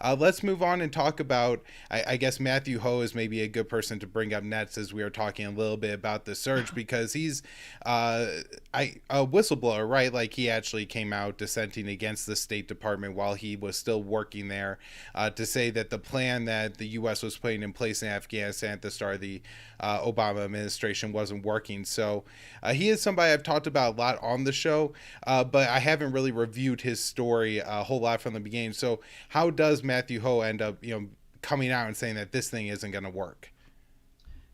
Let's move on and talk about, I guess Matthew Hoh is maybe a good person to bring up next, as we are talking a little bit about the surge, because he's a whistleblower, right? Like, he actually came out dissenting against the State Department while he was still working there, to say that the plan that the U.S. was putting in place in Afghanistan at the start of the Obama administration wasn't working. So he is somebody I've talked about a lot on the show, but I haven't really reviewed his story a whole lot from the beginning. So how does Matthew Hoh end up, coming out and saying that this thing isn't going to work?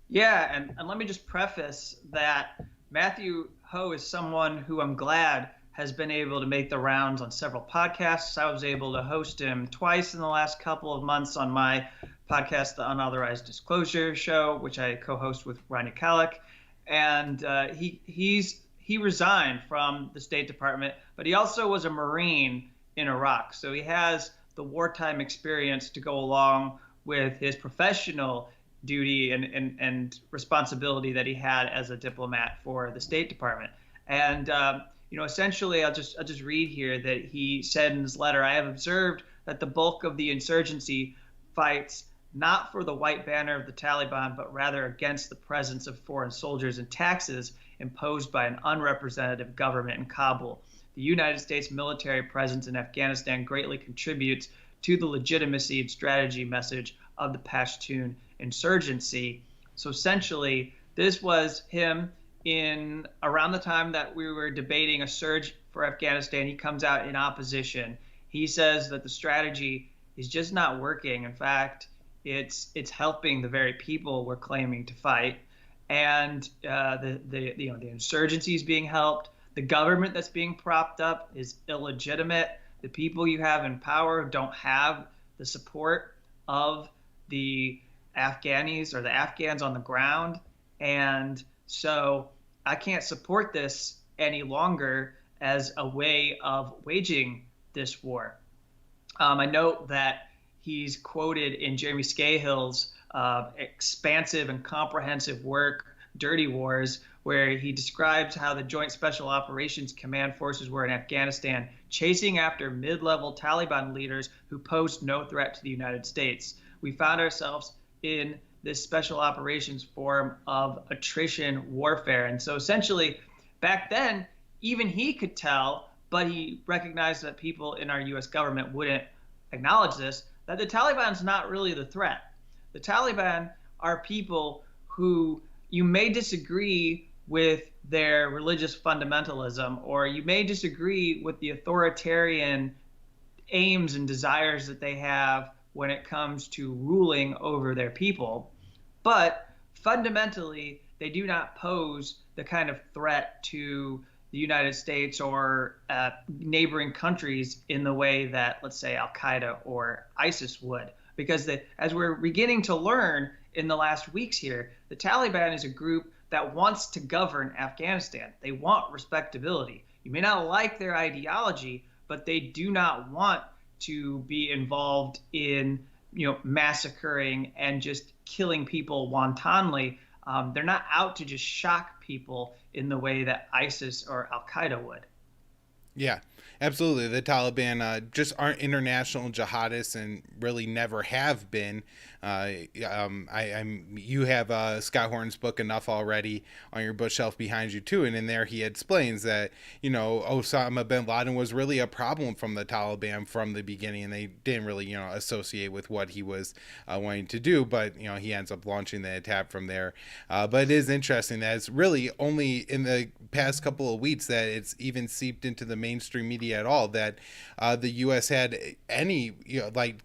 Yeah, and let me just preface that Matthew Hoh is someone who I'm glad has been able to make the rounds on several podcasts. I was able to host him twice in the last couple of months on my podcast, the Unauthorized Disclosure show, which I co-host with Rania Khalek. And he resigned from the State Department, but he also was a Marine in Iraq. So he has the wartime experience to go along with his professional duty and responsibility that he had as a diplomat for the State Department. And essentially, I'll just read here that he said in his letter, "I have observed that the bulk of the insurgency fights not for the white banner of the Taliban, but rather against the presence of foreign soldiers and taxes imposed by an unrepresentative government in Kabul. The United States military presence in Afghanistan greatly contributes to the legitimacy and strategy message of the Pashtun insurgency." So essentially, this was him in around the time that we were debating a surge for Afghanistan. He comes out in opposition. He says that the strategy is just not working. In fact, it's helping the very people we're claiming to fight, and the insurgency is being helped. The government that's being propped up is illegitimate. The people you have in power don't have the support of the Afghanis or the Afghans on the ground. And so I can't support this any longer as a way of waging this war. I note that he's quoted in Jeremy Scahill's expansive and comprehensive work, Dirty Wars, where he describes how the Joint Special Operations Command Forces were in Afghanistan chasing after mid-level Taliban leaders who posed no threat to the United States. We found ourselves in this special operations form of attrition warfare. And so essentially, back then, even he could tell, but he recognized that people in our U.S. government wouldn't acknowledge this, that the Taliban's not really the threat. The Taliban are people who you may disagree with their religious fundamentalism, or you may disagree with the authoritarian aims and desires that they have when it comes to ruling over their people. But fundamentally, they do not pose the kind of threat to the United States or neighboring countries in the way that, let's say, Al-Qaeda or ISIS would. Because as we're beginning to learn in the last weeks here, the Taliban is a group that wants to govern Afghanistan. They want respectability. You may not like their ideology, but they do not want to be involved in, massacring and just killing people wantonly. They're not out to just shock people in the way that ISIS or Al-Qaeda would. Yeah, absolutely. The Taliban just aren't international jihadists and really never have been. You have Scott Horton's book Enough already on your bookshelf behind you too, and in there he explains that Osama bin Laden was really a problem from the Taliban from the beginning, and they didn't really associate with what he was wanting to do, but he ends up launching the attack from there. But it is interesting that it's really only in the past couple of weeks that it's even seeped into the mainstream media at all that the U.S. had any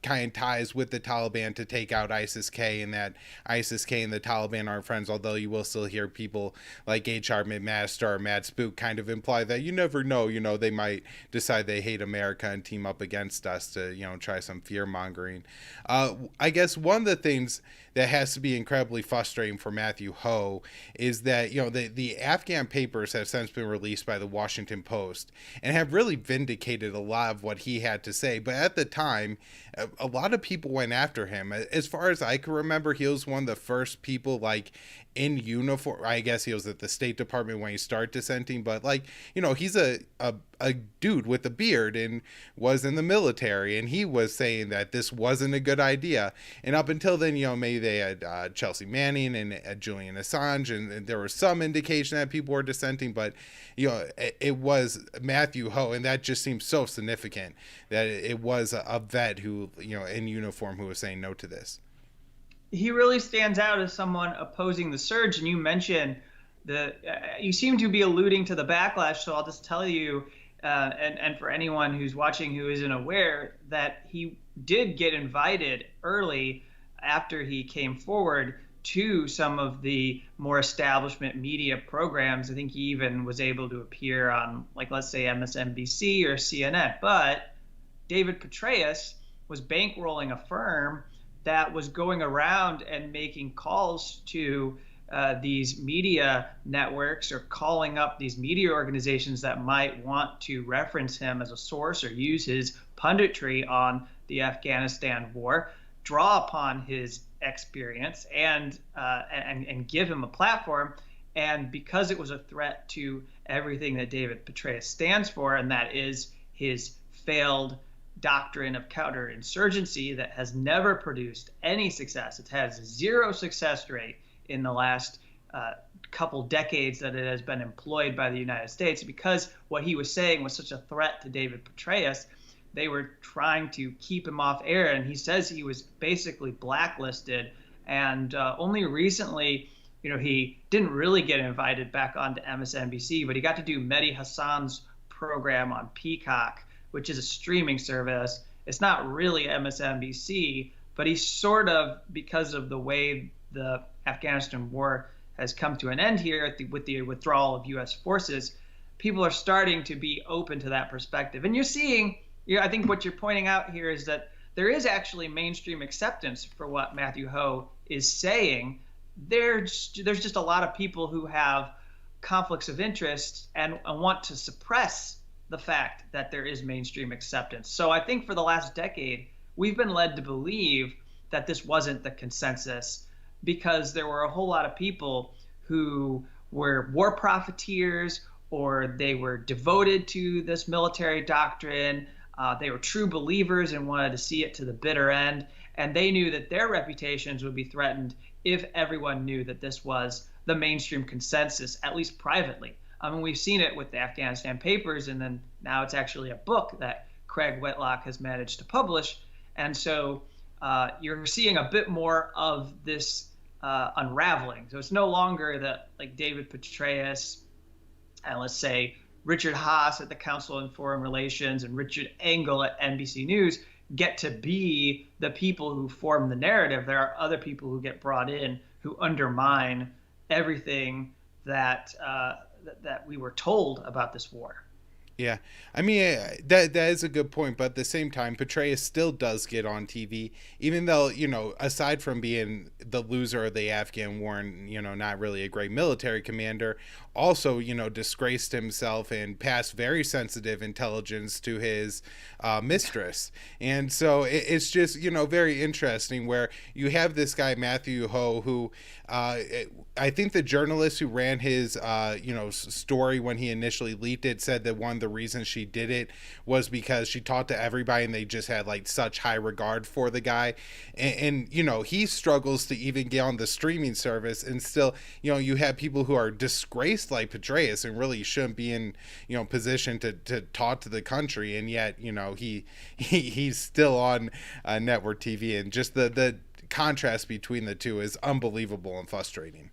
kind of ties with the Taliban to take out ISIS-K, and that ISIS-K and the Taliban aren't friends, although you will still hear people like H.R. McMaster or Matt Spook kind of imply that you never know, they might decide they hate America and team up against us to, try some fear-mongering. I guess one of the things that has to be incredibly frustrating for Matthew Hoh is that, the Afghan papers have since been released by the Washington Post and have really vindicated a lot of what he had to say. But at the time, a lot of people went after him. As far as I can remember, he was one of the first people in uniform. I guess he was at the State Department when he started dissenting, but like, he's a dude with a beard and was in the military, and he was saying that this wasn't a good idea. And up until then, maybe they had Chelsea Manning and Julian Assange, and there was some indication that people were dissenting, but it was Matthew Hoh, and that just seems so significant that it was a vet who, in uniform, who was saying no to this. He really stands out as someone opposing the surge. And you mentioned you seem to be alluding to the backlash. So I'll just tell you, and for anyone who's watching who isn't aware, that he did get invited early after he came forward to some of the more establishment media programs. I think he even was able to appear on, like, let's say MSNBC or CNN. But David Petraeus was bankrolling a firm that was going around and making calls to these media networks, or calling up these media organizations that might want to reference him as a source or use his punditry on the Afghanistan war, draw upon his experience and give him a platform. And because it was a threat to everything that David Petraeus stands for, and that is his failed doctrine of counterinsurgency that has never produced any success. It has zero success rate in the last couple decades that it has been employed by the United States. Because what he was saying was such a threat to David Petraeus, they were trying to keep him off air. And he says he was basically blacklisted. And only recently, he didn't really get invited back onto MSNBC, but he got to do Mehdi Hasan's program on Peacock, which is a streaming service. It's not really MSNBC, but he's sort of, because of the way the Afghanistan war has come to an end here with the withdrawal of U.S. forces, people are starting to be open to that perspective. And you're seeing, I think what you're pointing out here is that there is actually mainstream acceptance for what Matthew Hoh is saying. There's just a lot of people who have conflicts of interest and want to suppress the fact that there is mainstream acceptance. So I think for the last decade, we've been led to believe that this wasn't the consensus, because there were a whole lot of people who were war profiteers, or they were devoted to this military doctrine. They were true believers and wanted to see it to the bitter end. And they knew that their reputations would be threatened if everyone knew that this was the mainstream consensus, at least privately. I mean, we've seen it with the Afghanistan Papers, and then now it's actually a book that Craig Whitlock has managed to publish. And so you're seeing a bit more of this unraveling. So it's no longer that, like, David Petraeus and, let's say, Richard Haas at the Council on Foreign Relations and Richard Engel at NBC News get to be the people who form the narrative. There are other people who get brought in who undermine everything that we were told about this war. Yeah, I mean, that is a good point, but at the same time, Petraeus still does get on TV, even though, aside from being the loser of the Afghan War and, not really a great military commander, also, disgraced himself and passed very sensitive intelligence to his mistress. And so it's just, very interesting where you have this guy, Matthew Hoh, who I think the journalist who ran his, story when he initially leaked it said that one of the reasons she did it was because she talked to everybody and they just had like such high regard for the guy. And he struggles to even get on the streaming service, and still, you have people who are disgraced like Petraeus and really shouldn't be in, position to talk to the country. And yet, he's still on network TV, and just the contrast between the two is unbelievable and frustrating.